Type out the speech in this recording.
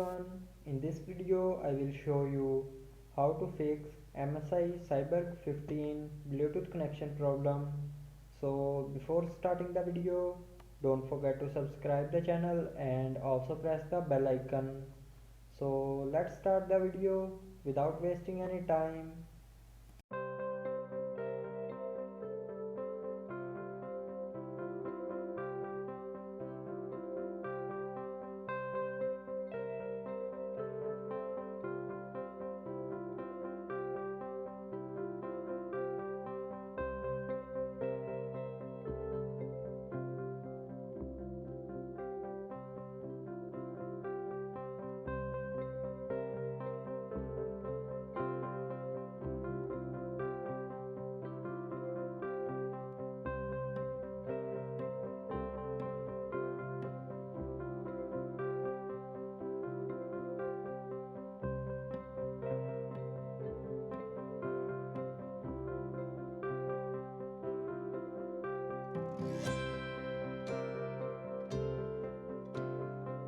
everyone, in this video I will show you how to fix MSI Cyborg 15 Bluetooth connection problem. So before starting the video, don't forget to subscribe the channel and also press the bell icon. So let's start the video without wasting any time.